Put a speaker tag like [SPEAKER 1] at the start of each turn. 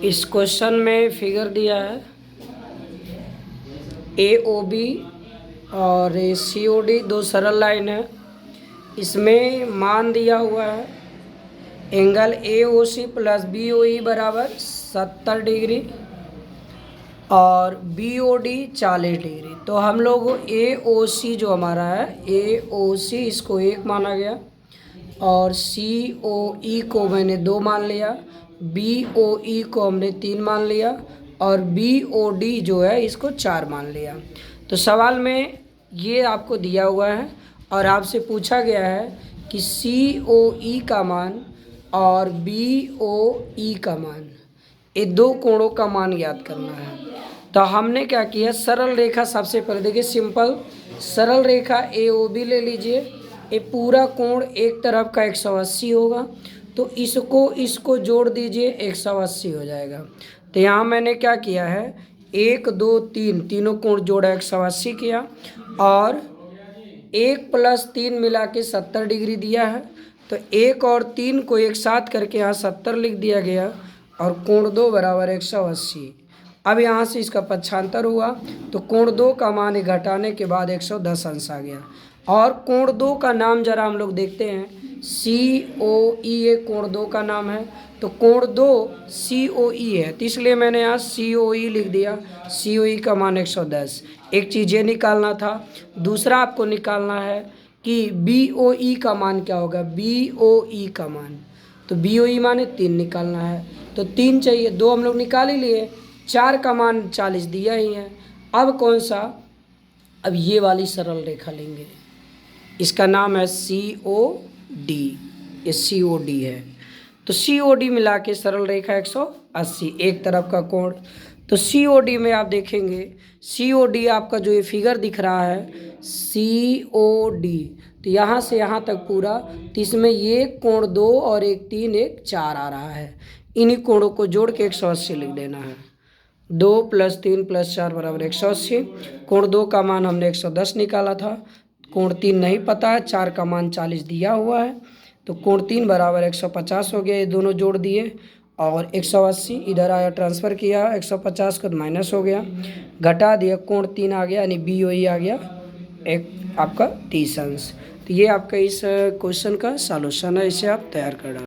[SPEAKER 1] इस क्वेश्चन में फिगर दिया है ए ओ बी और सी ओ डी, दो सरल लाइन है। इसमें मान दिया हुआ है angle A O C plus B O E बराबर 70 डिग्री और बी ओ डी 40 डिग्री। तो हम लोग ए ओ सी जो हमारा है ए ओ सी इसको 1 माना गया और सी ओ ई को मैंने 2 मान लिया, बी ओ ई को हमने 3 मान लिया और बी ओ डी जो है इसको 4 मान लिया। तो सवाल में ये आपको दिया हुआ है और आपसे पूछा गया है कि सी ओ ई का मान और बी ओ ई का मान, ये दो कोणों का मान याद करना है। तो हमने क्या किया, सरल रेखा सबसे पहले देखिए, सिंपल सरल रेखा ए ओ बी ले लीजिए। ये पूरा कोण एक तरफ का 180 होगा, तो इसको जोड़ दीजिए 180 हो जाएगा। तो यहाँ मैंने क्या किया है 1 2 3 तीनों कोण जोड़ा 180 किया और 1 + 3 मिला के 70 डिग्री दिया है। तो 1 और 3 को एक साथ करके यहाँ 70 लिख दिया गया और कोण 2 बराबर 180। अब यहाँ से इसका पक्षांतर हुआ तो कोण 2 का मान घटाने के बाद 110 अंश आ गया। और कोण 2 का नाम जरा हम लोग देखते हैं, सी ओ ई, ये कोण 2 का नाम है। तो कोण 2 सी ओ ई है, तो इसलिए मैंने यहाँ सी ओ ई लिख दिया। सी ओ ई का मान 110। एक चीज़ ये निकालना था। दूसरा आपको निकालना है कि बी ओ ई का मान क्या होगा, बी ओ ई का मान। तो बी ओ ई माने 3 निकालना है, तो 3 चाहिए, 2 हम लोग निकाल ही लिए, 4 का मान 40 दिया ही है। अब कौन सा, अब ये वाली सरल रेखा लेंगे, इसका नाम है सी ओ डी, ये सी ओ डी है। तो सी ओ डी मिला के सरल रेखा 180, एक तरफ का कोण। तो सी ओ डी में आप देखेंगे, सी ओ डी आपका जो ये फिगर दिख रहा है सी ओ डी, तो यहाँ से यहाँ तक पूरा, तो इसमें ये कोण 2 और एक 3 एक 4 आ रहा है। इन्हीं कोणों को जोड़ के 180 लिख देना है। 2 + 3 + 4 बराबर 180। कोण 2 का मान हमने 110 निकाला था, कोण 3 नहीं पता है, 4 का मान 40 दिया हुआ है, तो कोण 3 बराबर 150 हो गया। ये दोनों जोड़ दिए और 180 इधर आया, ट्रांसफ़र किया 150 को, माइनस हो गया, घटा दिया, कोण 3 आ गया, यानी बी ओ ई आ गया एक आपका 30 अंश। तो ये आपका इस क्वेश्चन का सॉल्यूशन है, इसे आप तैयार कर डालें।